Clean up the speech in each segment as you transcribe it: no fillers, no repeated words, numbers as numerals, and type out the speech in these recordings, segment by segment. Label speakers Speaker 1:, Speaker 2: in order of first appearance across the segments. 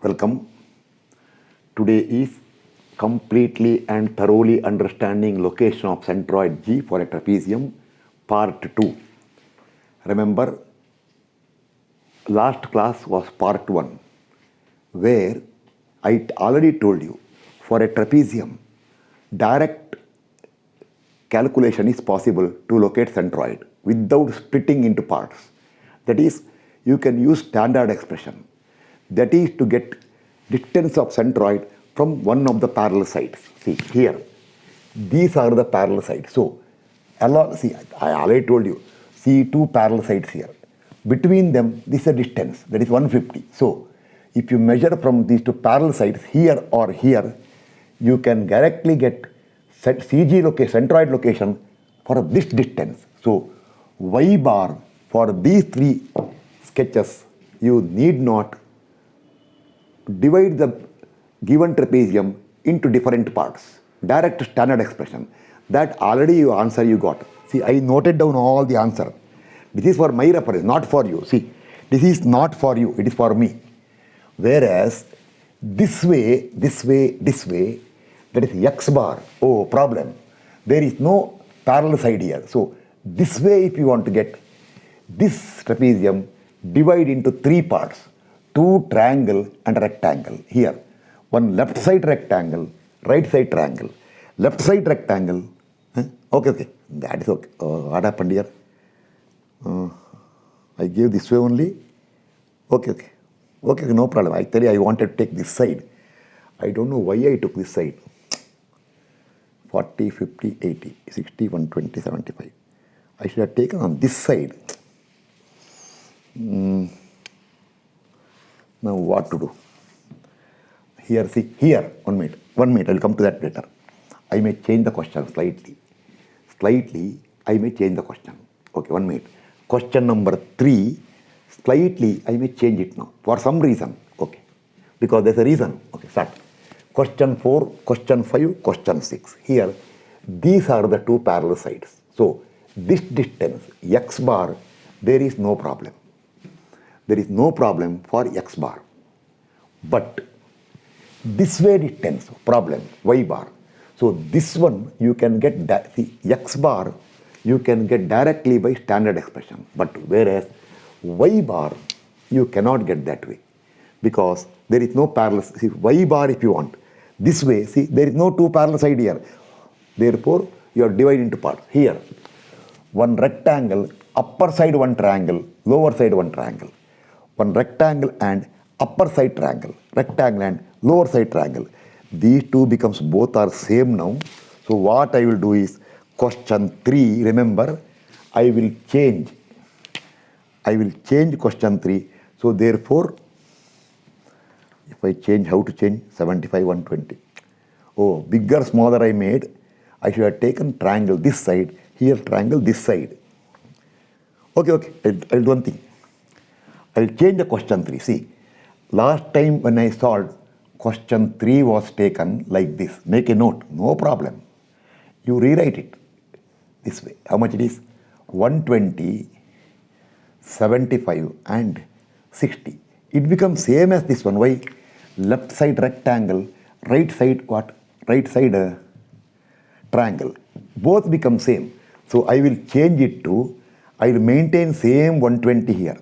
Speaker 1: Welcome. Today is completely and thoroughly understanding location of centroid G for a trapezium, part 2. Remember, last class was part 1, where I already told you for a trapezium, direct calculation is possible to locate centroid without splitting into parts. That is, you can use standard expression. That is to get distance of centroid from one of the parallel sides. See here, these are the parallel sides. So, see, I already told you, see two parallel sides here. Between them, this is a distance, that is 150. So, if you measure from these two parallel sides here or here, you can directly get CG location, centroid location for this distance. So, Y bar for these three sketches, you need not divide the given trapezium into different parts. Direct standard expression. That already your answer you got. See, I noted down all the answer. This is for my reference, not for you. See, this is not for you, it is for me. Whereas, this way, that is X bar. Oh, problem. There is no parallel side here. So, this way if you want to get this trapezium, divide into three parts. Two triangle and rectangle. Here, one left side rectangle, right side triangle. Left side rectangle. Okay. That is okay. What happened here? I gave this way only. Okay, no problem. I tell you, I wanted to take this side. I don't know why I took this side. 40, 50, 80, 60, 120, 75. I should have taken on this side. Now what to do? Here, see, here, 1 minute, I will come to that later. I may change the question slightly. I may change the question. Okay, 1 minute. Question number 3, slightly, I may change it now, for some reason. Okay, because there's a reason. Okay, start. Question 4, question 5, question 6. Here, these are the two parallel sides. So, this distance, X bar, there is no problem. There is no problem for X bar. But this way distance, problem, Y bar. So this one you can get, see, X bar you can get directly by standard expression. But whereas Y bar you cannot get that way. Because there is no parallel, see, Y bar if you want. This way, see, there is no two parallel side here. Therefore, you are divided into parts. Here, one rectangle, upper side one triangle, lower side one triangle. One rectangle and upper side triangle, rectangle and lower side triangle. These two becomes both are same now. So what I will do is question 3, remember, I will change question 3. So therefore, if I change, how to change? 75, 120. Oh, bigger, smaller I made. I should have taken triangle this side, here triangle this side. Okay, I'll do one thing. I'll change the question 3. See, last time when I solved, question 3 was taken like this. Make a note, no problem. You rewrite it this way. How much it is? 120, 75 and 60. It becomes same as this one. Why? Left side rectangle, right side what? Right side triangle. Both become same. So I will change it to, I will maintain same 120 here.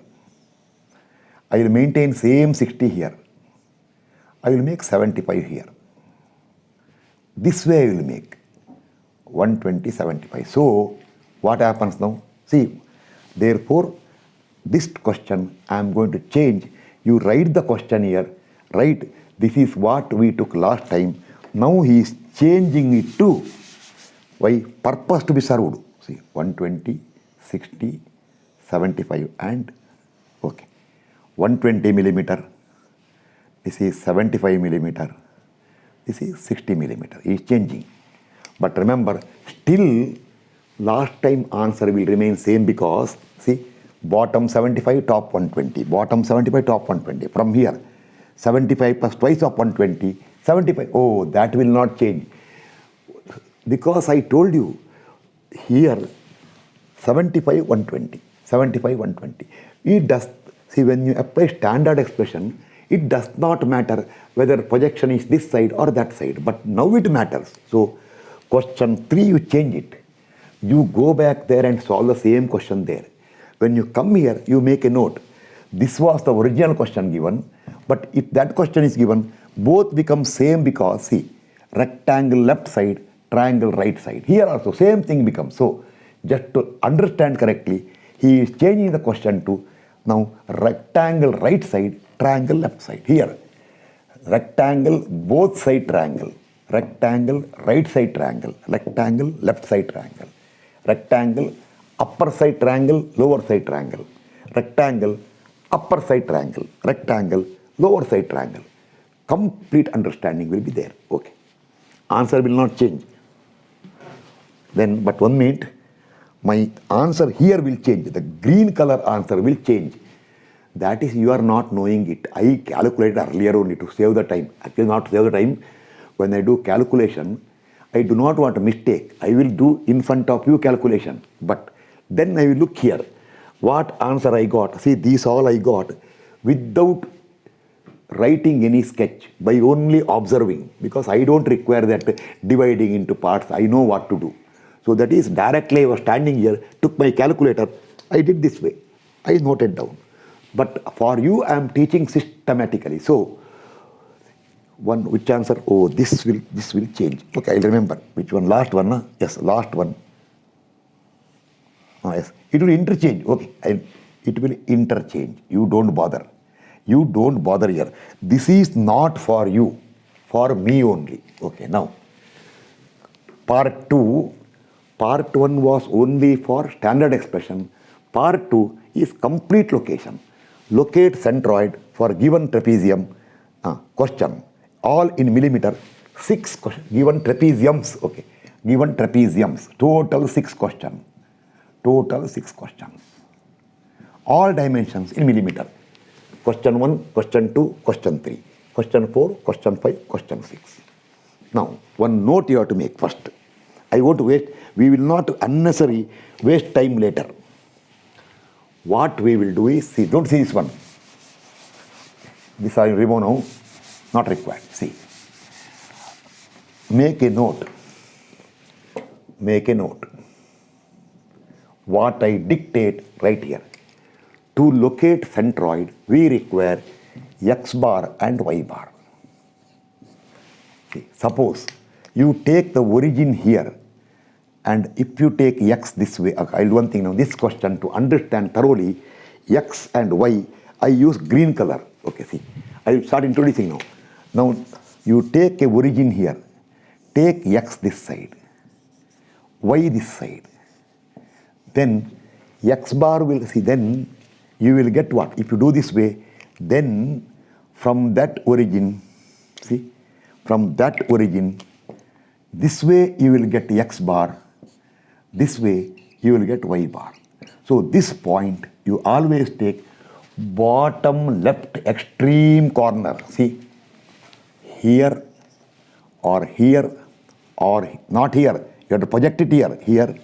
Speaker 1: I will maintain same 60 here. I will make 75 here. This way I will make 120, 75. So, what happens now? See, therefore, this question I am going to change. You write the question here, right? This is what we took last time. Now he is changing it to, why? Purpose to be served. See, 120, 60, 75 and, okay. 120 millimeter, this is 75 millimeter, this is 60 millimeter. He is changing. But remember, still last time answer will remain same because, see, bottom 75, top 120, bottom 75, top 120. From here, 75 plus twice of 120, 75. Oh, that will not change. Because I told you, here, 75, 120, 75, 120. It does, see, when you apply standard expression, It does not matter whether projection is this side or that side, but now it matters. So question 3, you change it. You go back there and solve the same question there. When you come here, you make a note. This was the original question given, but if that question is given, both become same because, see, rectangle left side, triangle right side. Here also same thing becomes. So just to understand correctly, he is changing the question to now rectangle right side, triangle left side. Here, rectangle both side triangle, rectangle right side triangle, rectangle left side triangle, rectangle upper side triangle, lower side triangle, rectangle upper side triangle, rectangle lower side triangle. Complete understanding will be there. Okay. Answer will not change. Then, but 1 minute, my answer here will change. The green color answer will change. That is, you are not knowing it. I calculated earlier only to save the time. Actually, not save the time. When I do calculation, I do not want a mistake. I will do in front of you calculation. But then I will look here. What answer I got? See, these all I got without writing any sketch, by only observing, because I don't require that dividing into parts. I know what to do. So that is directly I was standing here, took my calculator, I did this way. I noted down. But for you, I am teaching systematically. So, which answer? Oh, this will change. Okay, I'll remember. Which one? Last one, huh? Yes, last one. Oh, yes. It will interchange. Okay, it will interchange. You don't bother. You don't bother here. This is not for you, for me only. Okay, now, part 2, part 1 was only for standard expression. Part 2 is complete location. Locate centroid for given trapezium question. All in millimeter, 6 questions. Given trapeziums, okay. Given trapeziums, total 6 questions. Total 6 questions. All dimensions in millimeter. Question 1, question 2, question 3, question 4, question 5, question 6. Now, one note you have to make first. I want to waste, we will not unnecessarily waste time later. What we will do is, see, don't see this one. This I remove now, not required. See, make a note. Make a note. What I dictate right here. To locate centroid, we require x bar and y bar. See, suppose you take the origin here, and if you take x this way, I'll do one thing now, this question to understand thoroughly, x and y, I use green color. Okay, see, I will start introducing now. Now, you take a origin here, take x this side, y this side, then x bar will, see, then you will get what? If you do this way, then from that origin, see, from that origin, this way you will get x bar, this way you will get y bar. So this point you always take bottom left extreme corner. See, here or not here, you have to project it here, here,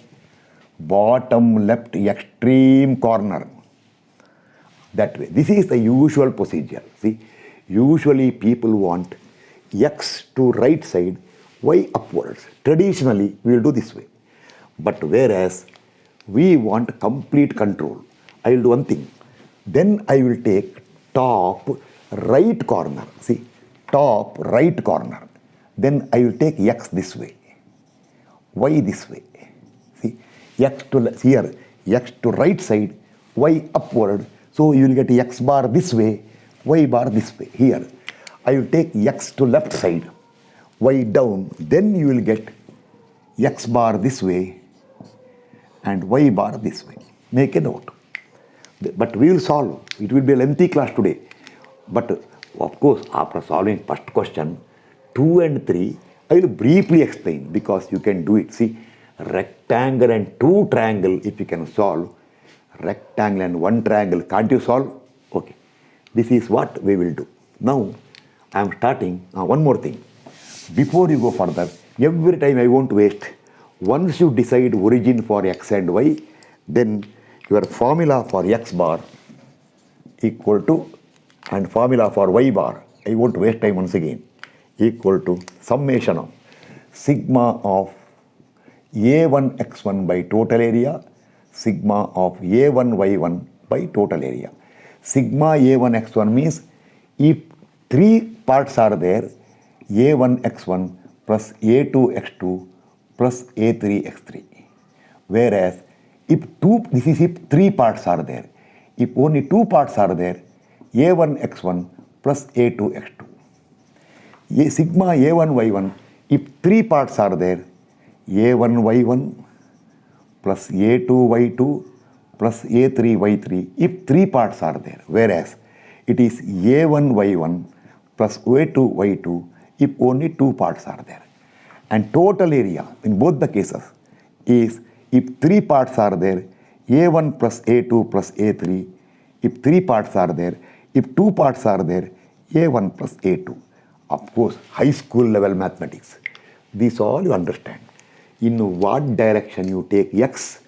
Speaker 1: bottom left extreme corner. That way. This is the usual procedure. See, usually people want x to right side, y upwards. Traditionally, we will do this way. But whereas we want complete control, I will do one thing. Then I will take top right corner. See, top right corner. Then I will take x this way, y this way. See, x to here, x to right side, y upward. So you will get x bar this way, y bar this way. Here, I will take x to left side, y down. Then you will get x bar this way and y bar this way. Make a note. But we will solve. It will be a lengthy class today. But of course, after solving first question, 2 and 3, I will briefly explain because you can do it. See, rectangle and 2 triangle, if you can solve, rectangle and 1 triangle, can't you solve? Okay. This is what we will do. Now, I am starting. One more thing. Before you go further, every time I won't waste. Once you decide origin for x and y, then your formula for x bar equal to and formula for y bar, I won't waste time once again, equal to summation of sigma of A1 x1 by total area, sigma of A1 y1 by total area. Sigma A1 x1 means if three parts are there, A1 x1 plus A2 x2 plus A3 x3. Whereas if three parts are there. If only two parts are there, A1 x1 plus A2 x2. Sigma A1 y1, if three parts are there, A1 y1 plus A2 y2 plus A3 y3, if three parts are there. Whereas it is A1 y1 plus A2 y2 if only two parts are there. And total area in both the cases is if three parts are there, A1 plus A2 plus A3, if three parts are there, if two parts are there, A1 plus A2. Of course, high school level mathematics. This all you understand. In what direction you take x,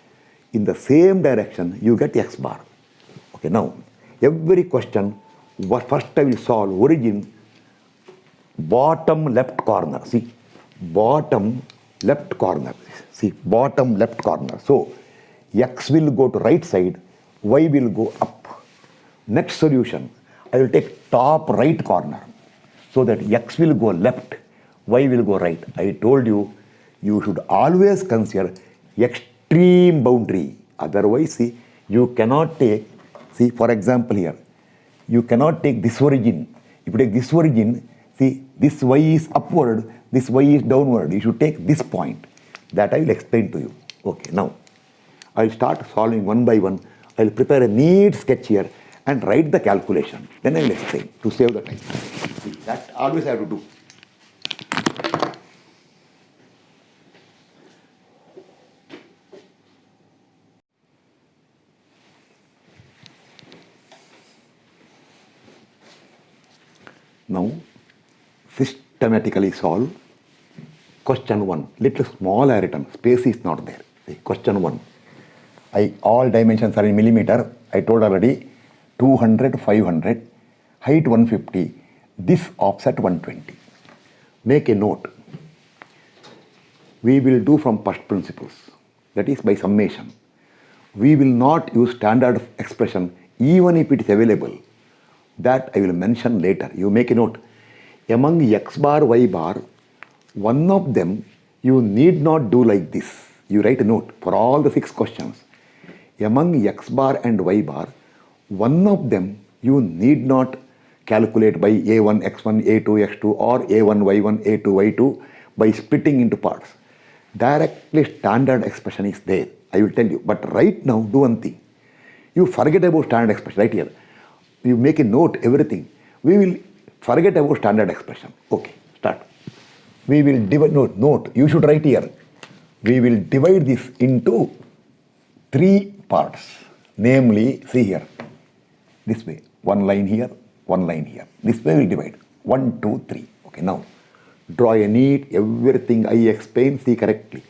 Speaker 1: in the same direction you get x bar. Okay, now every question, first I will solve origin, bottom left corner. See, bottom left corner. See, bottom left corner. So x will go to right side, y will go up. Next solution, I will take top right corner so that x will go left, y will go right. I told you, you should always consider extreme boundary. Otherwise, see, you cannot take, see, for example here, you cannot take this origin. If you take this origin, see, this y is upward, this y is downward. You should take this point. That I will explain to you. Okay, now, I will start solving one by one. I will prepare a neat sketch here and write the calculation. Then I will explain to save the time. See, that always I have to do. Now, systematically solve question 1. Little small I written, space is not there. See, question 1. All dimensions are in millimeter. I told already 200, 500, height 150, this offset 120. Make a note. We will do from first principles, that is by summation. We will not use standard expression even if it is available. That I will mention later. You make a note. Among x bar, y bar, one of them you need not do like this. You write a note for all the 6 questions. Among x bar and y bar, one of them you need not calculate by a1 x1, a2 x2 or a1 y1, a2 y2 by splitting into parts. Directly standard expression is there. I will tell you. But right now, do one thing. You forget about standard expression right here. You make a note, everything. We will forget about standard expression. Okay, start. We will divide, note, you should write here. We will divide this into 3 parts. Namely, see here, this way. One line here, one line here. This way we will divide. 1, 2, 3. Okay, now, draw a neat, everything I explain, see correctly.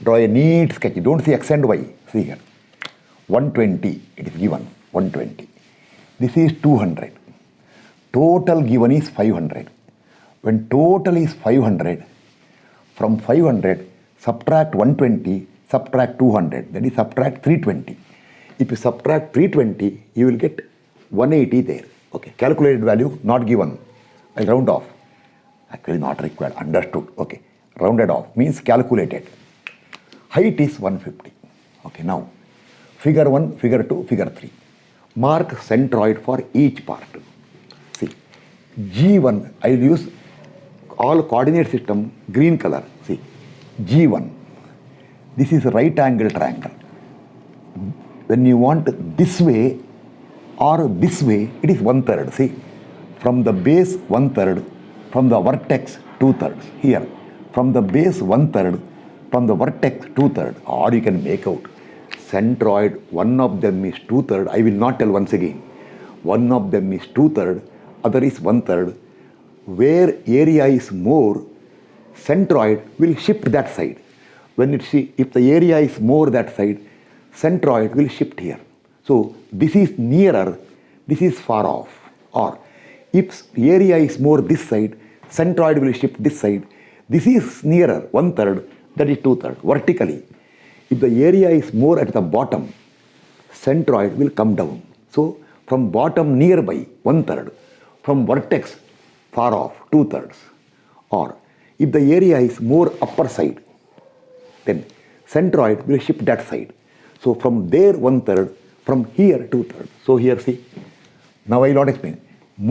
Speaker 1: Draw a neat sketch. Don't see x and y. See here. 120, it is given, 120. This is 200. Total given is 500. When total is 500, from 500, subtract 120, subtract 200, that is subtract 320. If you subtract 320, you will get 180 there. Okay, calculated value not given. I round off. Actually not required, understood. Okay, rounded off means calculated. Height is 150. Okay, now figure 1, figure 2, figure 3. Mark centroid for each part. See, G1, I will use all coordinate system green color. See, G1. This is a right angle triangle. When you want this way or this way, it is 1/3. See, from the base 1/3, from the vertex 2/3. Here, from the base 1/3, from the vertex 2/3. Or you can make out centroid, one of them is 2/3. I will not tell once again. One of them is 2/3, other is 1/3. Where area is more, centroid will shift that side. When it see, if the area is more that side, centroid will shift here. So this is nearer, this is far off. Or If area is more this side, centroid will shift this side. This is nearer, 1/3, that is 2/3, vertically. If the area is more at the bottom, centroid will come down. So from bottom nearby, 1/3, from vertex far off, 2/3. Or if the area is more upper side, then centroid will shift that side. So from there 1/3, from here 2/3. So here see, now I will not explain.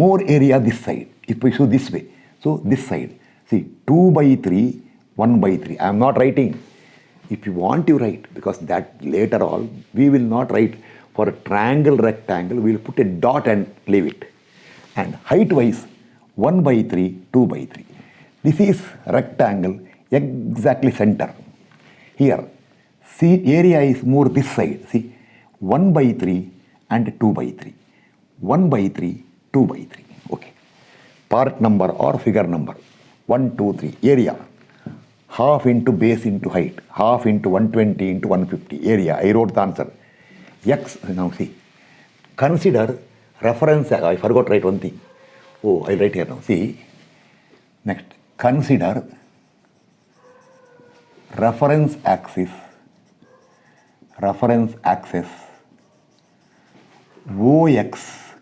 Speaker 1: More area this side, if we show this way. So this side, see 2/3, 1/3. I am not writing. If you want to write, because that later all, we will not write for a triangle, rectangle, we will put a dot and leave it. And height wise, 1/3, 2/3. This is rectangle, exactly center. Here, see area is more this side. See, 1/3 and 2/3. 1/3, 2/3. Okay. Part number or figure number. 1, 2, 3. Area. Half into base into height. Half into 120 into 150. Area. I wrote the answer. X. Now see. Consider reference. I forgot to write one thing. Oh, I'll write here now. See. Next. Consider reference axis OX,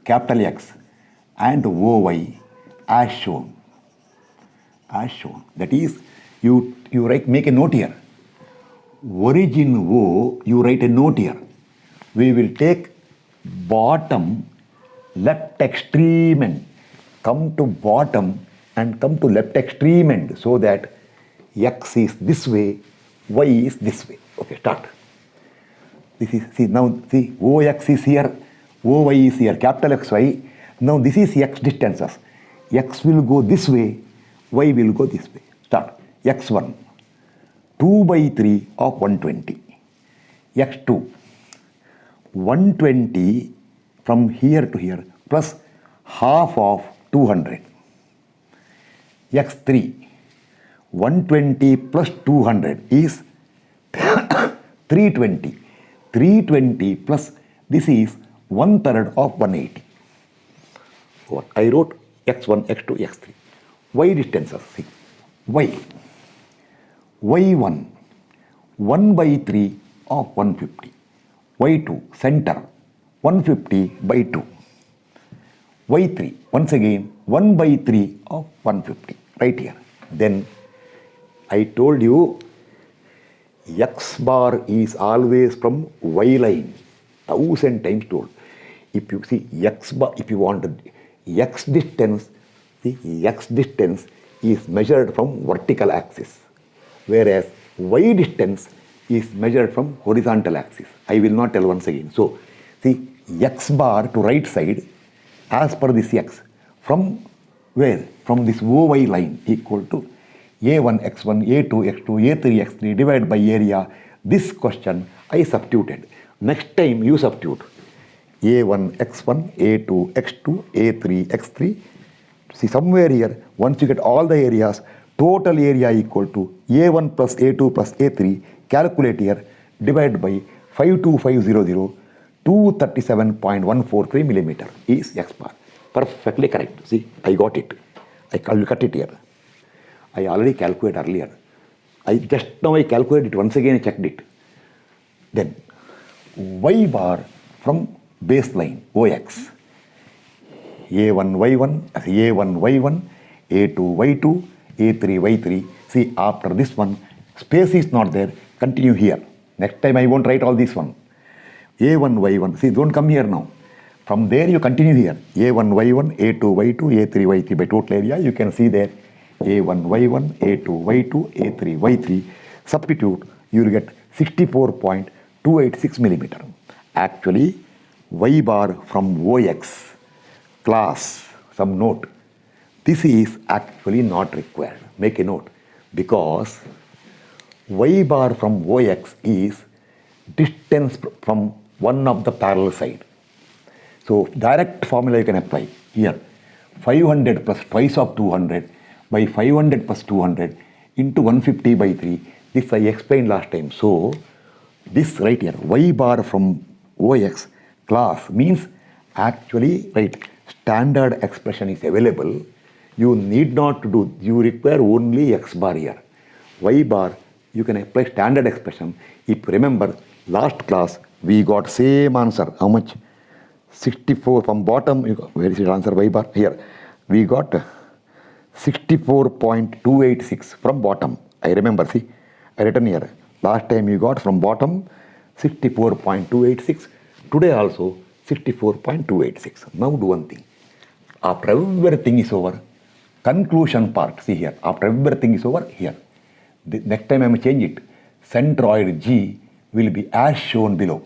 Speaker 1: capital X, and OY as shown. That is, you write, make a note here. Origin O, you write a note here. We will take bottom left extreme end, come to bottom and come to left extreme end, so that X is this way, Y is this way. Okay, start. This is, see now, see OX is here, OY is here, capital XY. Now this is X distances. X will go this way, Y will go this way. Start. X1, 2/3 of 120. X2, 120 from here to here plus half of 200. X3, 120 plus 200 is 320. 320 plus this is 1/3 of 180. What I wrote X1, X2, X3. Y distances. See. Y. Y1, 1/3 of 150. Y2, center, 150/2. Y3, once again, 1/3 of 150. Right here. Then I told you X bar is always from Y line. 1000 times told. If you see X bar, if you want X distance, see X distance is measured from vertical axis, whereas Y distance is measured from horizontal axis. I will not tell once again. So see X bar to right side as per this X from where? From this OY line equal to A1 X1, A2 X2, A3 X3 divided by area. This question I substituted. Next time you substitute A1 X1, A2 X2, A3 X3. See somewhere here, once you get all the areas, total area equal to A1 plus A2 plus A3, calculate here, divided by 52500, 237.143 millimeter is X bar. Perfectly correct. See, I got it. I will cut it here. I already calculated earlier. I just now I calculated it once again, I checked it. Then Y bar from baseline OX. A1 Y1, A1 Y1, A2 Y2, A3 Y3. See, after this one, space is not there. Continue here. Next time I won't write all this one. A1 Y1. See, don't come here now. From there you continue here. A1 Y1, A2 Y2, A3 Y3 by total area. You can see there. A1 Y1, A2 Y2, A3 Y3. Substitute, you will get 64.286 millimeter. Actually, Y bar from OX class, some note. This is actually not required. Make a note. Because Y bar from OX is distance from one of the parallel side. So direct formula you can apply here. 500 plus twice of 200 by 500 plus 200 into 150/3. This I explained last time. So this right here, Y bar from OX class means actually, right, standard expression is available, you need not to do, you require only x bar here. Y bar, you can apply standard expression. If you remember, last class, we got same answer. How much? 64 from bottom. Where is the answer? Y bar? Here. We got 64.286 from bottom. I remember, see, I written here. Last time you got from bottom 64.286. Today also 64.286. Now do one thing. After everything is over, conclusion part, see here. After everything is over, here. The next time I will change it. Centroid G will be as shown below.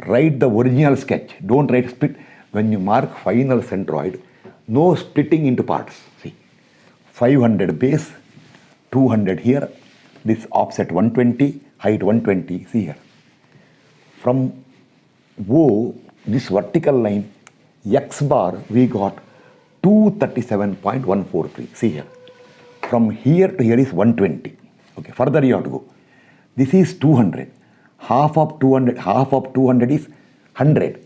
Speaker 1: Write the original sketch. Don't write split. When you mark final centroid, no splitting into parts. See, 500 base, 200 here, this offset 120, height 120, see here. From O, this vertical line, x bar, we got 237.143, see here. From here to here is 120. Okay, further you have to go. This is 200. Half of 200 is 100.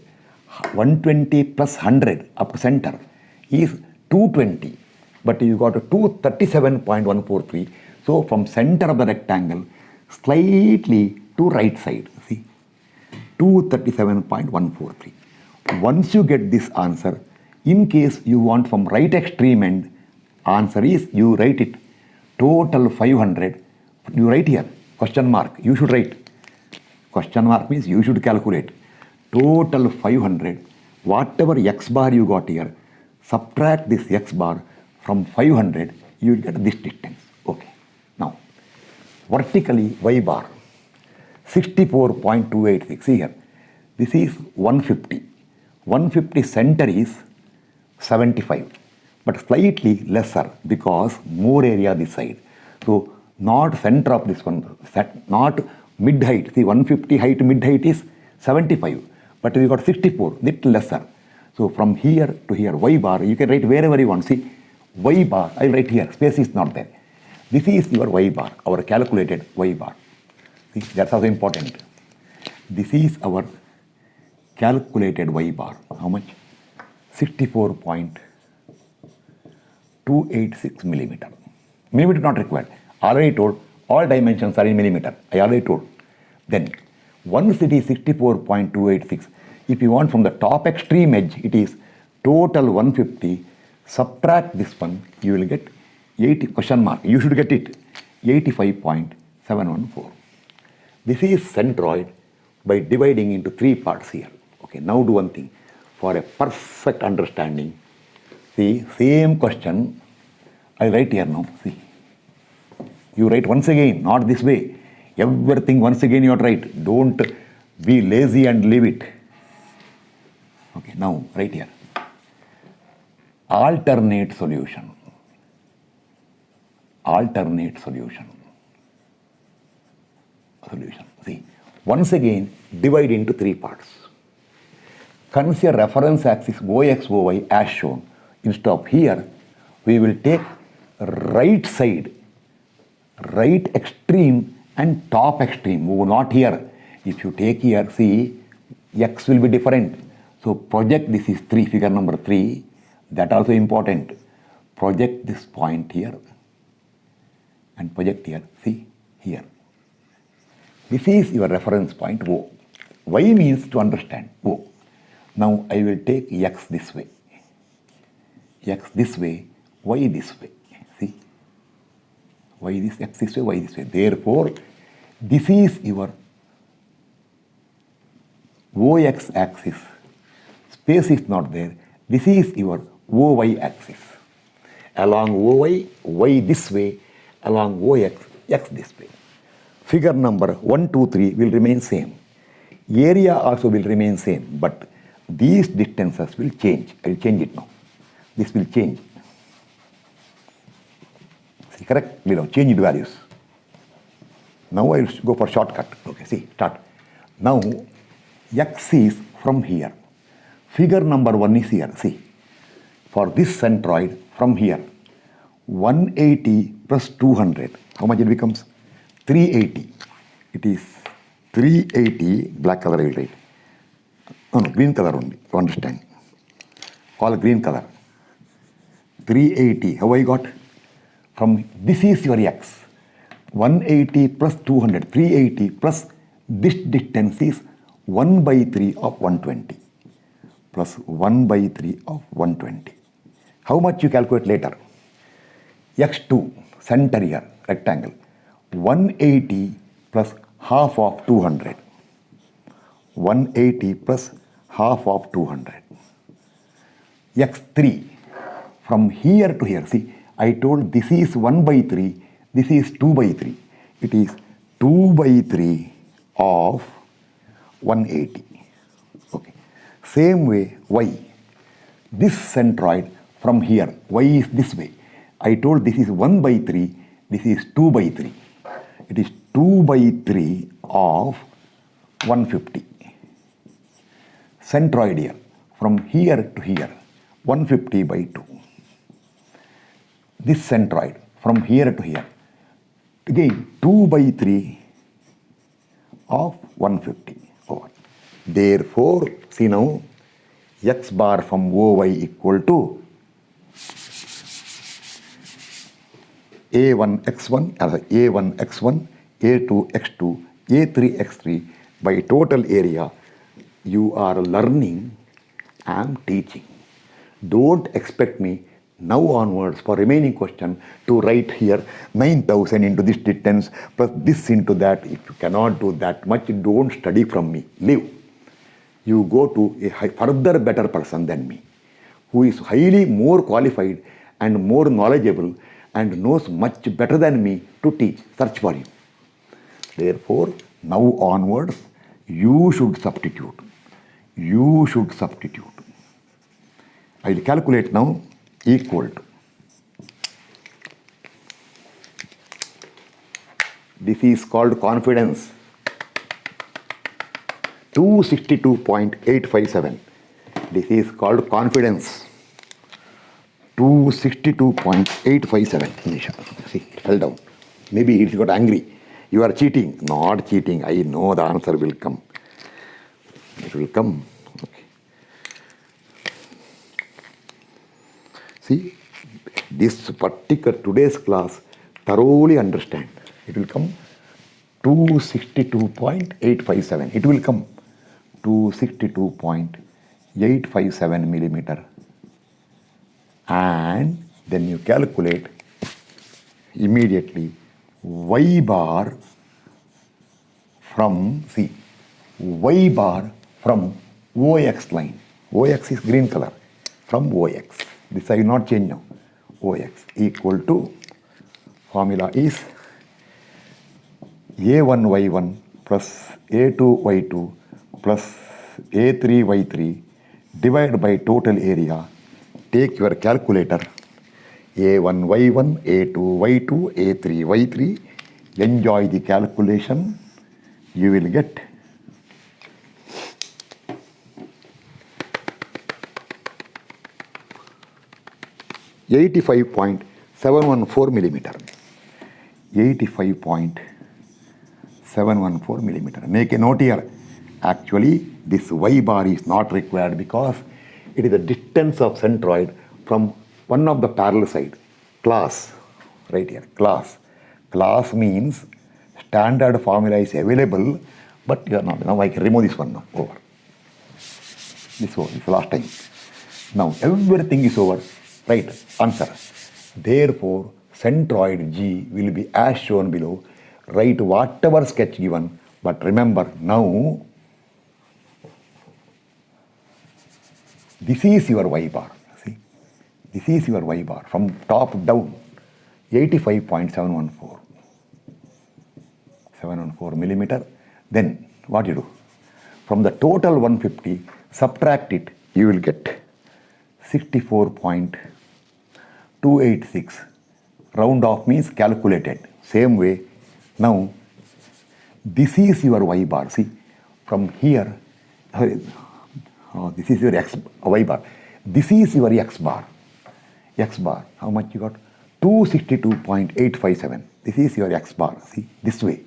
Speaker 1: 120 plus 100 up to center is 220. But you got a 237.143. So from center of the rectangle, slightly to right side. See, 237.143. Once you get this answer, in case you want from right extreme end, answer is you write it. Total 500. You write here, question mark. You should write. Question mark means you should calculate. Total 500. Whatever x bar you got here, subtract this x bar from 500, you will get this distance. Okay. Now, vertically y bar, 64.286. See here. This is 150. 150 center is 75, but slightly lesser because more area this side. So, not center of this one, not mid height. See, 150 height, mid height is 75, but we got 64, little lesser. So from here to here, y bar, you can write wherever you want. See, y bar, I write here, space is not there. This is your y bar, our calculated y bar. See, that's also important. This is our calculated y bar. How much? 64.286 millimeter. Millimeter not required. Already told, all dimensions are in millimeter. I already told. Then, once it is 64.286, if you want from the top extreme edge, it is total 150. Subtract this one, you will get 80, question mark. You should get it, 85.714. This is centroid by dividing into 3 parts here. Okay, now do one thing. For a perfect understanding, see, same question, I write here now, see. You write once again, not this way. Everything once again you have to write. Don't be lazy and leave it. Okay, now right here. Alternate solution. Alternate solution. Solution. See, once again divide into 3 parts. Consider reference axis OX, OY as shown. Instead of here, we will take right side, right extreme and top extreme. Oh, not here. If you take here, see, x will be different. So project, this is 3, figure number 3. That also important. Project this point here and project here. See, here. This is your reference point O. Y means to understand O. Now I will take x this way. X this way, y this way. See? Y this, x this way, y this way. Therefore, this is your OX axis. Space is not there. This is your OY axis. Along OY, y this way. Along OX, x this way. Figure number 1, 2, 3 will remain same. Area also will remain same, but these distances will change. I will change it now. This will change. See, correct? Below, change the values. Now I will go for shortcut. Okay, see, start. Now, x is from here. Figure number 1 is here. See, for this centroid from here, 180 plus 200. How much it becomes? 380. It is 380, black color I will write. No, green color only, to understand. all green color. 380, how I got? From this is your x. 180 plus 200, 380 plus this distance is 1 by 3 of 120 plus 1 by 3 of 120. How much you calculate later? x2, center here, rectangle. 180 plus half of 200. 180 plus half of 200. x3, from here to here. See, I told this is 1 by 3, this is 2 by 3. It is 2 by 3 of 180. Okay. Same way, y. This centroid from here, y is this way. I told this is 1 by 3, this is 2 by 3. It is 2 by 3 of 150. Centroid here, from here to here, 150 by 2. This centroid, from here to here, again 2 by 3 of 150 over. Therefore, see now, x bar from OY equal to A1 x1, A1 x1, A2 x2, A3 x3 by total area. You are learning, I am teaching. Don't expect me now onwards for remaining question to write here 9,000 into this distance plus this into that. If you cannot do that much, don't study from me. Leave. You go to a further better person than me, who is highly more qualified and more knowledgeable and knows much better than me to teach. Search for him. Therefore, now onwards, you should substitute. You should substitute. I will calculate now equal to. This is called confidence. 262.857. This is called confidence. 262.857. See, it fell down. Maybe it got angry. You are cheating. Not cheating. I know the answer will come. It will come. Okay. See, this particular today's class, thoroughly understand. It will come 262.857. It will come 262.857 millimeter. And then you calculate immediately y bar from, see, y bar from OX line. OX is green color. From OX. This I will not change now. OX equal to, formula is A1Y1 plus A2Y2 plus A3Y3 divided by total area. Take your calculator. A1Y1, A2Y2, A3Y3. Enjoy the calculation. You will get 85.714 millimeter. 85.714 millimeter. Make a note here. Actually, this y bar is not required because it is the distance of centroid from one of the parallel side. Class, right here, class. Class means standard formula is available, but you are not. Now I can remove this one now. Over. This one is last time. Now everything is over. Right, answer. Therefore, centroid G will be as shown below. Write whatever sketch given, but remember now, this is your y bar. See, this is your y bar from top down, 85.714. 714 millimeter. Then what you do? From the total 150, subtract it, you will get 64.286. Round off means calculated. Same way, now this is your y bar. See, from here, this is your y bar. This is your x bar. X bar, how much you got? 262.857. This is your x bar. See, this way.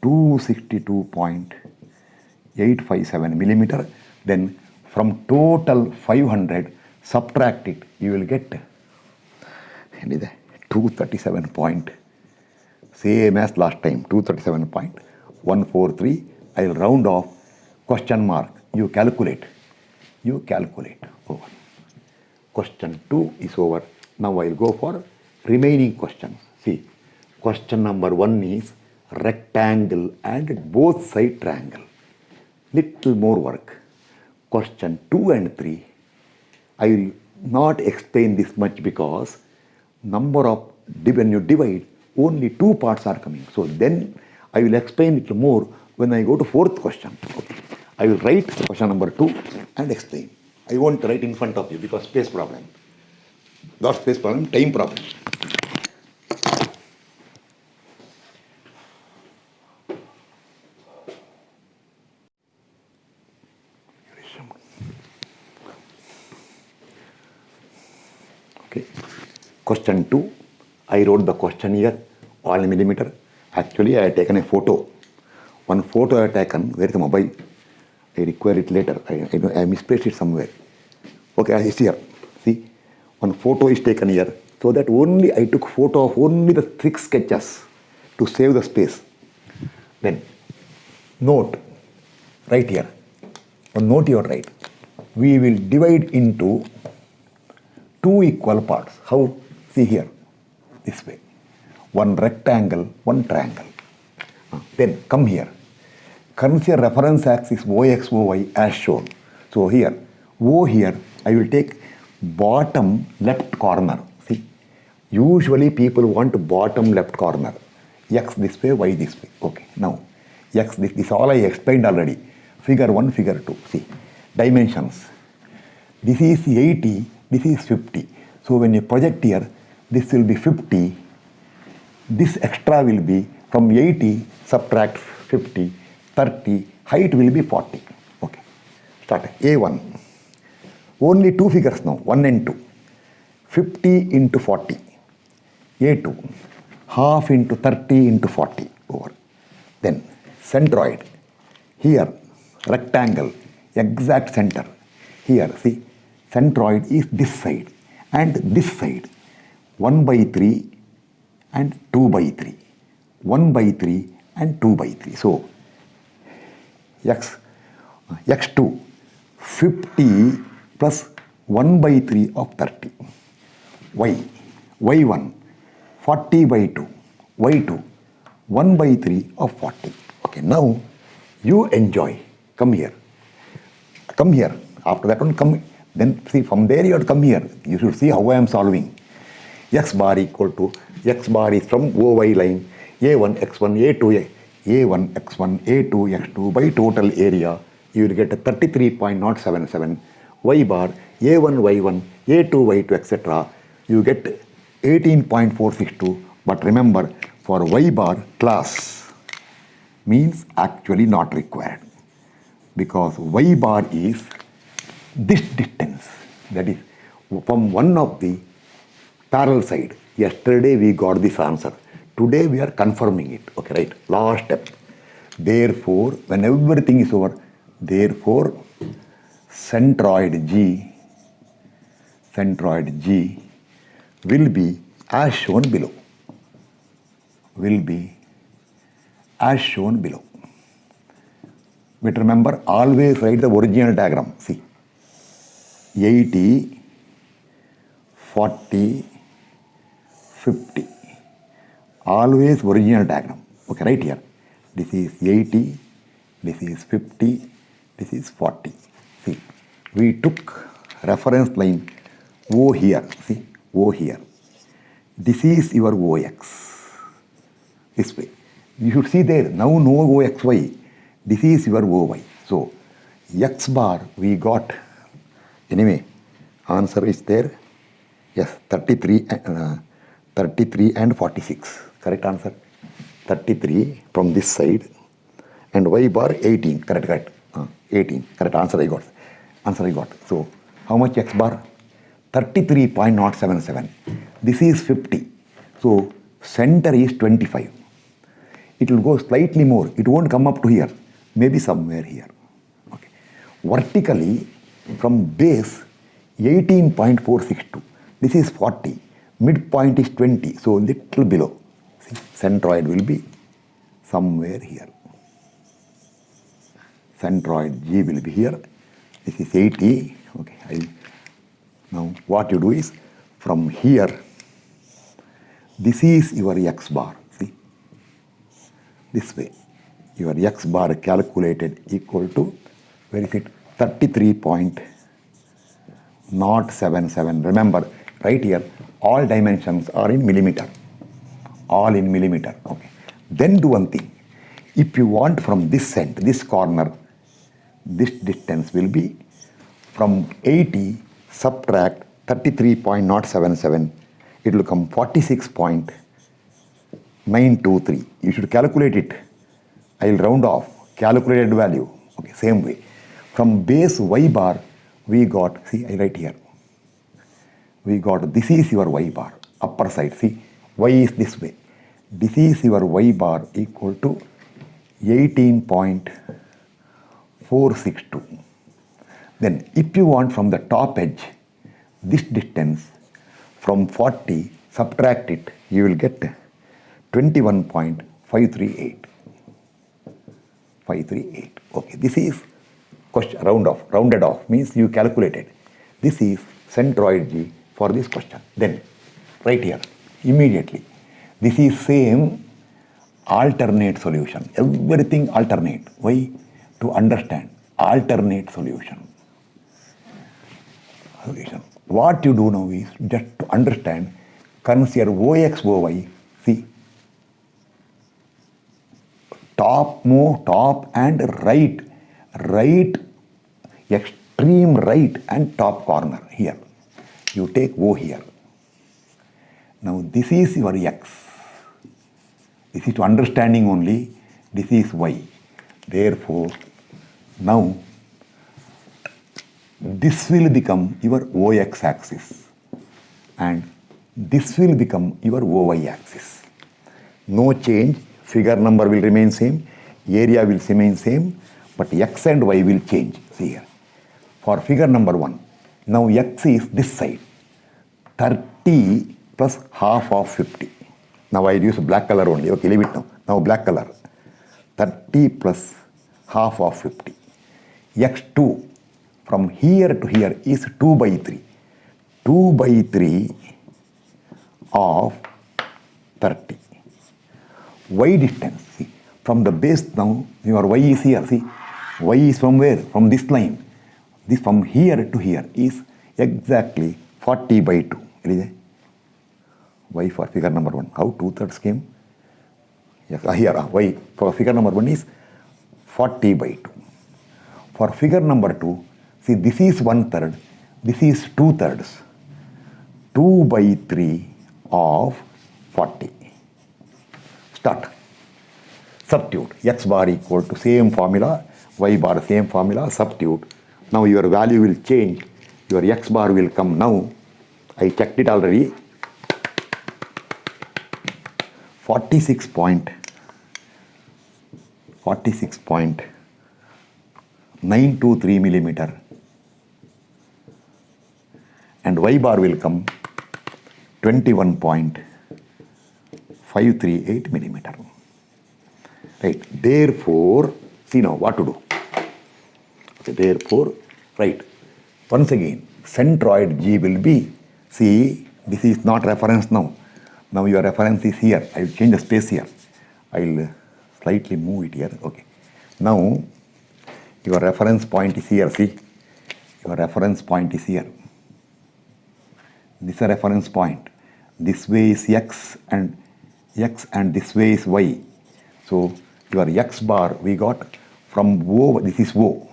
Speaker 1: 262.857 millimeter. Then from total 500, subtract it, you will get 237 point, same as last time, 237.143. I will round off, question mark, you calculate over. Question 2 is over. Now I will go for remaining questions. See, question number 1 is rectangle and both side triangle. Little more work. Question 2 and 3, I will not explain this much because number of, when you divide, only 2 parts are coming. So then I will explain it more when I go to 4th question. Okay. I will write question number 2 and explain. I won't write in front of you because space problem. Not space problem, time problem. Okay. Question 2, I wrote the question here, all in millimeter. Actually, I have taken a photo. One photo I have taken, where is the mobile? I require it later. I misplaced it somewhere. Okay, it's here. See, one photo is taken here. So that only I took photo of only the 6 sketches to save the space. Then, note, right here. One note you write. We will divide into 2 equal parts. How? See here, this way. One rectangle, one triangle. Then come here. Consider reference axis OX, OY as shown. So here, O here, I will take bottom left corner. See, usually people want bottom left corner. X this way, Y this way. Okay, now, X, this all I explained already. Figure 1, figure 2. See, dimensions. This is 80, this is 50. So when you project here, this will be 50. This extra will be from 80, subtract 50, 30, height will be 40. Okay, start. A1. Only 2 figures now, 1 and 2. 50 into 40. A2. Half into 30 into 40 over. Then centroid. Here, rectangle, exact center. Here, see, centroid is this side and this side. 1 by 3 and 2 by 3. 1 by 3 and 2 by 3. So, x2, 50 plus 1 by 3 of 30. y1, 40 by 2. y2, 1 by 3 of 40. Okay, now you enjoy. Come here. Come here. After that one, come. Then see, from there you have to come here. You should see how I am solving. X bar equal to, X bar is from OY line. A1, X1, A2, A1, X1, A2, X2 by total area. You will get a 33.077. Y bar, A1, Y1, A2, Y2, etc. You get 18.462. But remember, for Y bar, class means actually not required. Because Y bar is this distance. That is from one of the parallel side. Yesterday we got this answer. Today we are confirming it. Okay, right? Last step. Therefore, when everything is over, therefore, centroid G will be as shown below. Will be as shown below. But remember, always write the original diagram. See, 80, 40, 50. Always original diagram. Okay, right here. This is 80, this is 50, this is 40. See, we took reference line O here. See, O here. This is your OX. This way. You should see there. Now no OXY. This is your OY. So, X bar we got. Anyway, answer is there. Yes, 33 and 46. Correct answer. 33 from this side and Y bar 18. Correct. 18. Correct answer I got. So, how much X bar? 33.077. This is 50. So, center is 25. It will go slightly more. It won't come up to here. Maybe somewhere here. Okay. Vertically, from base 18.462. This is 40. Midpoint is 20, so little below. See, centroid will be somewhere here. Centroid G will be here. This is 80. Okay. Now what you do is, from here, this is your X bar. See, this way. Your X bar calculated equal to, where is it? 33.077. Remember, right here, all dimensions are in millimeter. All in millimeter. Okay. Then do one thing. If you want from this end, this corner, this distance will be from 80 subtract 33.077. It will come 46.923. You should calculate it. I will round off. Calculated value. Okay, same way. From base Y bar, we got, see, I write here. We got, this is your Y bar, upper side. See, Y is this way. This is your Y bar equal to 18.462. Then if you want from the top edge, this distance from 40, subtract it, you will get 21.538. 538. Okay, this is question rounded off, means you calculated. This is centroid G for this question. Then, right here, immediately, this is same alternate solution. Everything alternate. Why? To understand. Alternate solution. What you do now is, just to understand, consider OX, OY, see, top and right, extreme right and top corner here. You take O here. Now this is your X. This is to understanding only. This is Y. Therefore, now this will become your OX axis and this will become your OY axis. No change. Figure number will remain same. Area will remain same. But X and Y will change. See here. For figure number 1, now X is this side. 30 plus half of 50. Now I use black color only. Okay, leave it now. Now black color. 30 plus half of 50. X2 from here to here is 2 by 3. 2 by 3 of 30. Y distance. See, from the base now, your Y is here. See, Y is from where? From this line. This from here to here is exactly 40 by 2. Y for figure number 1. How 2/3 came? Yes, here, Y for figure number 1 is 40 by 2. For figure number 2, see, this is 1/3, this is 2/3. 2 by 3 of 40. Start. Substitute. X bar equal to same formula, Y bar same formula, substitute. Now your value will change. Your X bar will come now. I checked it already. 46.923 millimeter. And Y bar will come 21.538 millimeter. Right. Therefore, see now what to do. Okay, therefore, right. Once again, centroid G will be, see, this is not reference now. Now your reference is here. I will change the space here. I will slightly move it here. Okay. Now, your reference point is here. See, your reference point is here. This is a reference point. This way is X and this way is Y. So, your X bar we got from O, this is O.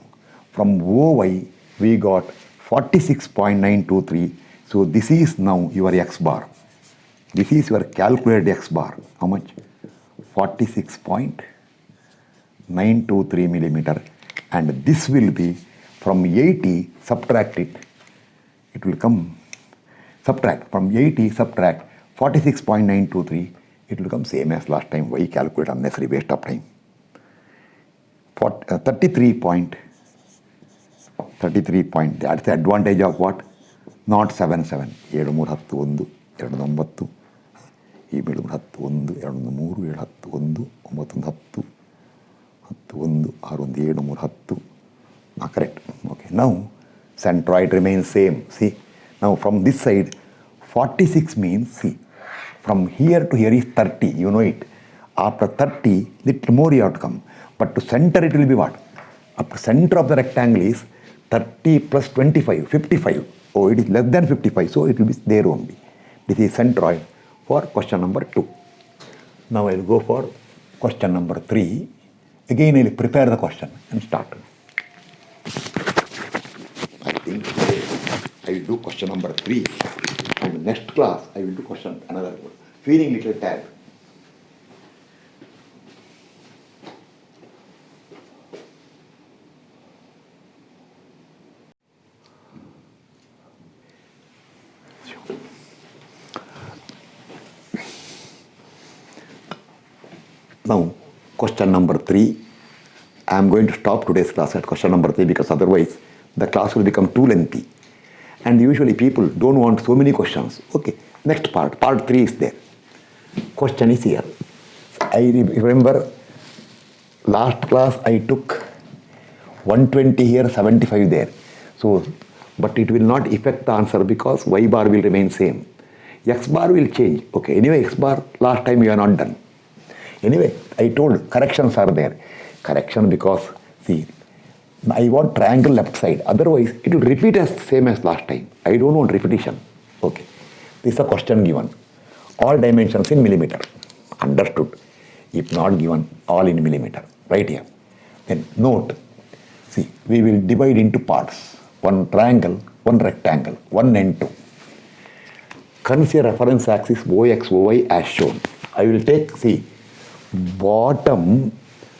Speaker 1: From OY we got 46.923. So, this is now your X bar. This is your calculated X bar. How much? 46.923 millimeter. And this will be from 80, subtract it. It will come, subtract, from 80, subtract 46.923. It will come same as last time. Why calculate unnecessary waste of time? 33.538 33 point. That's the advantage of what? Not 7, 7. 7, 3, 10, 1, 2, 9. ಈ ಬೆಳು 10, 1, 2, 3, 7, 10, 1, 9, 10, 10, 1, 6, 1, 7, 3, 10. Correct. Okay. Now, centroid remains same. See, now from this side, 46 means, see, from here to here is 30. You know it. After 30, little more you have to come. But to center, it will be what? Up to center of the rectangle is 30 plus 25, 55. Oh, it is less than 55, so it will be there only. This is centroid for question number 2. Now I will go for question number 3. Again, I will prepare the question and start. I think I will do question number 3. And next class, I will do question another one. Feeling little tired. Now, question number 3. I am going to stop today's class at question number 3 because otherwise the class will become too lengthy. And usually people don't want so many questions. Okay, next part, part 3 is there. Question is here. I remember last class I took 120 here, 75 there. So, but it will not affect the answer because y bar will remain same. X bar will change. Okay, anyway, X bar last time you are not done. Anyway, I told corrections are there. Correction because, see, I want triangle left side. Otherwise, it will repeat as same as last time. I don't want repetition. Okay. This is a question given. All dimensions in millimeter. Understood. If not given, all in millimeter. Right here. Then note. See, we will divide into parts. One triangle, one rectangle, one and 2. Consider reference axis OX, OY as shown. I will take, see, bottom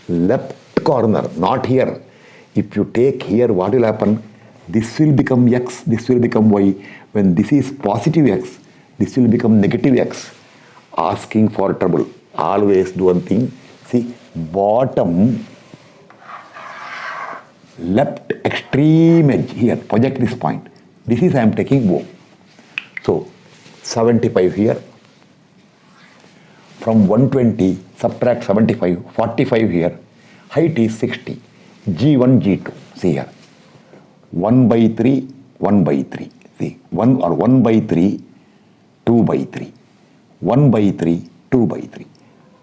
Speaker 1: left corner, not here. If you take here, what will happen? This will become X, this will become Y. When this is positive X, this will become negative X. Asking for trouble. Always do one thing. See, bottom left extreme edge here, project this point. This is I am taking O. So, 75 here. From 120, subtract 75, 45 here. Height is 60. G1, G2. See here. 1 by 3, 1 by 3. See, 1 or 1 by 3, 2 by 3. 1 by 3, 2 by 3.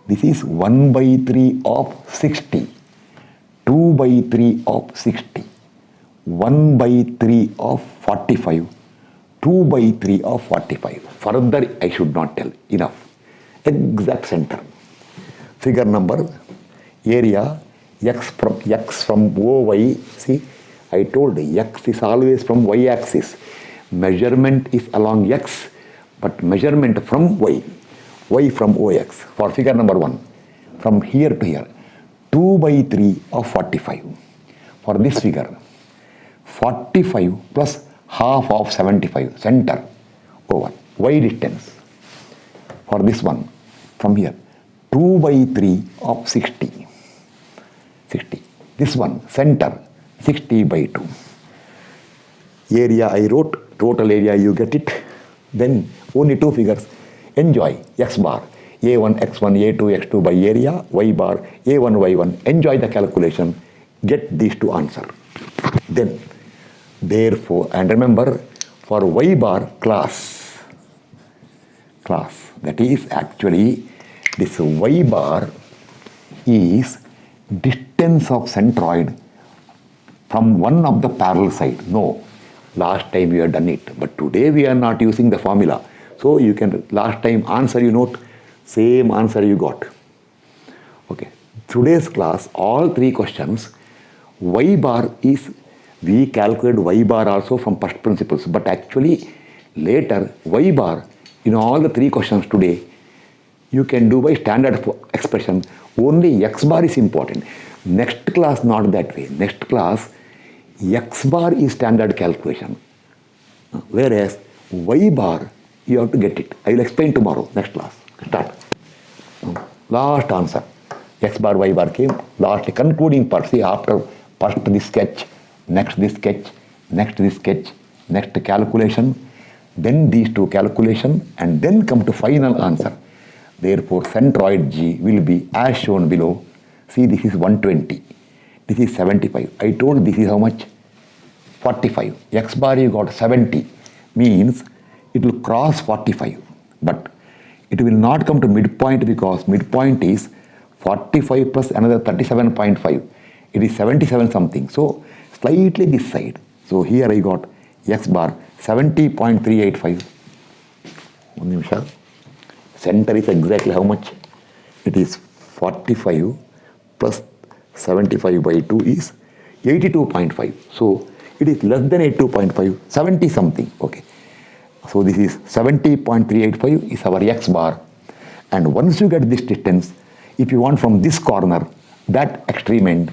Speaker 1: This is 1 by 3 of 60. 2 by 3 of 60. 1 by 3 of 45. 2 by 3 of 45. Further, I should not tell. Enough. Exact center. Figure number, area, X from OY. See, I told X is always from Y axis. Measurement is along X, but measurement from Y. Y from OX. For figure number 1, from here to here, 2 by 3 of 45. For this figure, 45 plus half of 75, center, over, Y distance. For this one, from here, 2 by 3 of 60. 60. This one, center, 60 by 2. Area I wrote, total area you get it. Then only 2 figures. Enjoy X bar, A1, X1, A2, X2 by area, Y bar, A1, Y1. Enjoy the calculation. Get these 2 answer. Then, therefore, and remember, for Y bar class, that is actually this Y bar is distance of centroid from one of the parallel side. No, last time we have done it, but today we are not using the formula. So you can, last time answer you note, same answer you got. Okay, today's class, all 3 questions, Y bar is, we calculate Y bar also from first principles, but actually later Y bar, in all the 3 questions today, you can do by standard expression. Only X bar is important. Next class, not that way. Next class, X bar is standard calculation. Whereas Y bar, you have to get it. I will explain tomorrow, next class. Start. Last answer. X bar, Y bar came. Last concluding part. See, after first this sketch, next this sketch, next this sketch, next calculation, then these two calculation, and then come to final answer. Therefore, centroid G will be as shown below. See, this is 120. This is 75. I told this is how much? 45. X bar you got 70. Means it will cross 45. But it will not come to midpoint because midpoint is 45 plus another 37.5. It is 77 something. So, slightly this side. So, here I got X bar 70.385. One nimsha. Center is exactly how much? It is 45 plus 75 by 2 is 82.5. So, it is less than 82.5, 70 something. Okay. So, this is 70.385 is our X bar. And once you get this distance, if you want from this corner, that extreme end,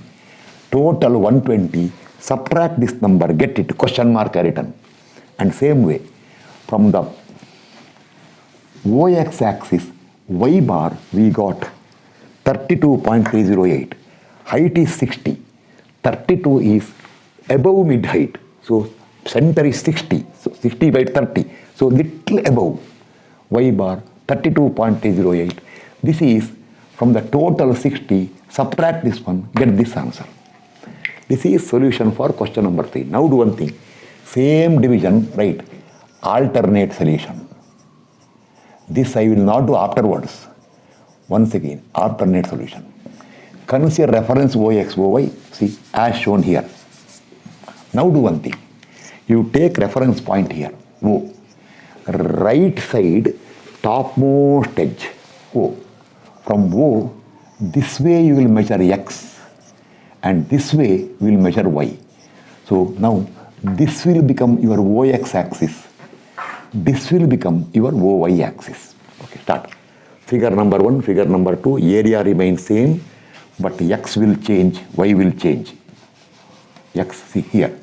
Speaker 1: total 120, subtract this number, get it, question mark written. And same way, from the OX axis, Y bar, we got 32.308. Height is 60. 32 is above mid height. So, center is 60. So, 60 by 30. So, little above. Y bar 32.308. This is from the total 60, subtract this one, get this answer. This is solution for question number 3. Now do one thing. Same division, right? Alternate solution. This I will not do afterwards. Once again, alternate solution. Consider reference OX, OY, see, as shown here. Now do one thing. You take reference point here, O. Right side, topmost edge, O. From O, this way you will measure X, and this way you will measure Y. So now, this will become your OX axis. This will become your OY axis. Okay, start. Figure number 1, figure number 2, area remains same, but X will change, Y will change. X, see here.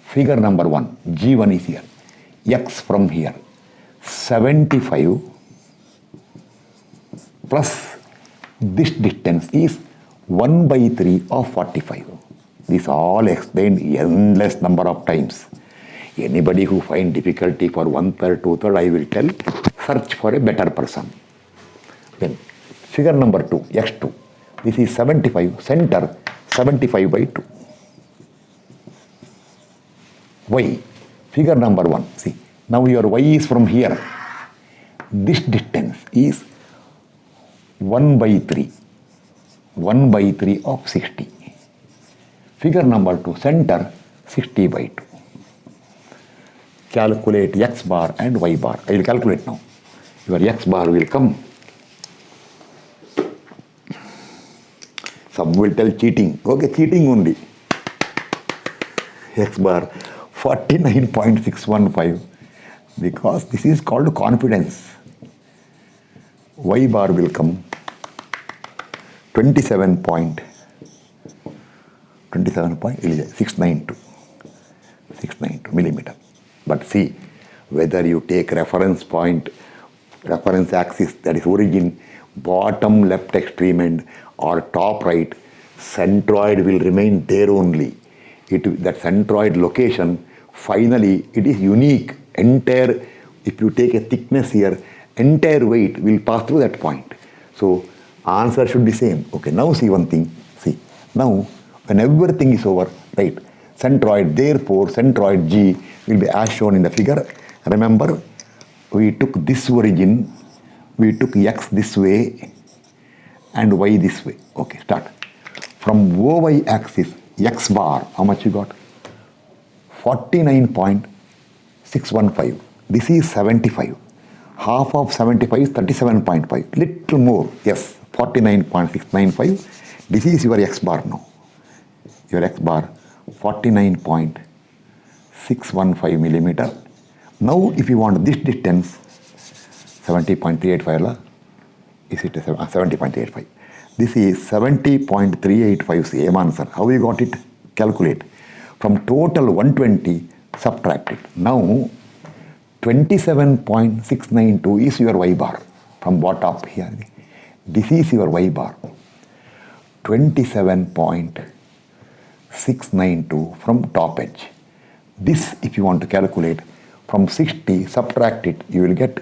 Speaker 1: Figure number 1, G1 is here. X from here, 75 plus this distance is 1 by 3 of 45. This all explained endless number of times. Anybody who find difficulty for 1/3, 2/3, I will tell, search for a better person. Then figure number 2, X2. This is 75, center 75 by 2. Y, figure number 1. See, now your Y is from here. This distance is 1 by 3. 1 by 3 of 60. Figure number 2, center 60 by 2. Calculate X bar and Y bar. I will calculate now. Your X bar will come. Some will tell cheating. Okay, cheating only. X bar 49.615 because this is called confidence. Y bar will come 27.692 millimeter. But see, whether you take reference point, reference axis, that is origin, bottom left extreme end or top right, centroid will remain there only. That centroid location, finally, it is unique. Entire, if you take a thickness here, entire weight will pass through that point. So, answer should be same. Okay, now see one thing. See, now when everything is over, right, centroid, therefore centroid G will be as shown in the figure. Remember, we took this origin, we took X this way and Y this way. Okay, start. From OY axis, X bar, how much you got? 49.615. This is 75. Half of 75 is 37.5. Little more, yes, 49.695. This is your X bar now. Your X bar 49.615 millimeter. Now, if you want this distance, 70.385, is it 70.85? This is 70.385, same answer. How you got it? Calculate. From total 120, subtract it. Now, 27.692 is your Y bar from bottom here. This is your Y bar. 27.692 from top edge. This, if you want to calculate, from 60, subtract it, you will get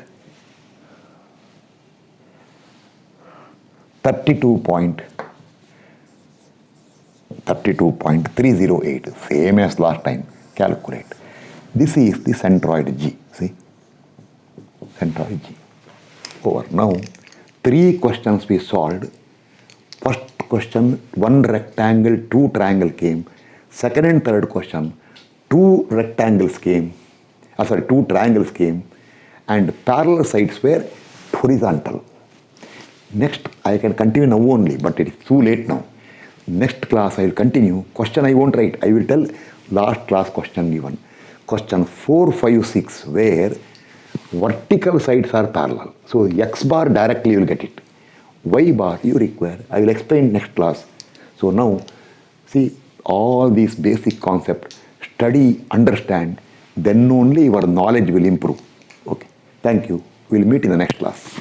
Speaker 1: 32.308, same as last time. Calculate. This is the centroid G. See? Centroid G. Over. Now, 3 questions we solved. First question, 1 rectangle, 2 triangle came. Second and third question, 2 triangles came. And parallel sides were horizontal. Next, I can continue now only, but it is too late now. Next class, I will continue. Question I won't write. I will tell last class question given. Question 4, 5, 6, where vertical sides are parallel. So X bar directly you will get it. Y bar you require. I will explain next class. So now, see all these basic concepts, study, understand, then only your knowledge will improve. Okay. Thank you. We will meet in the next class.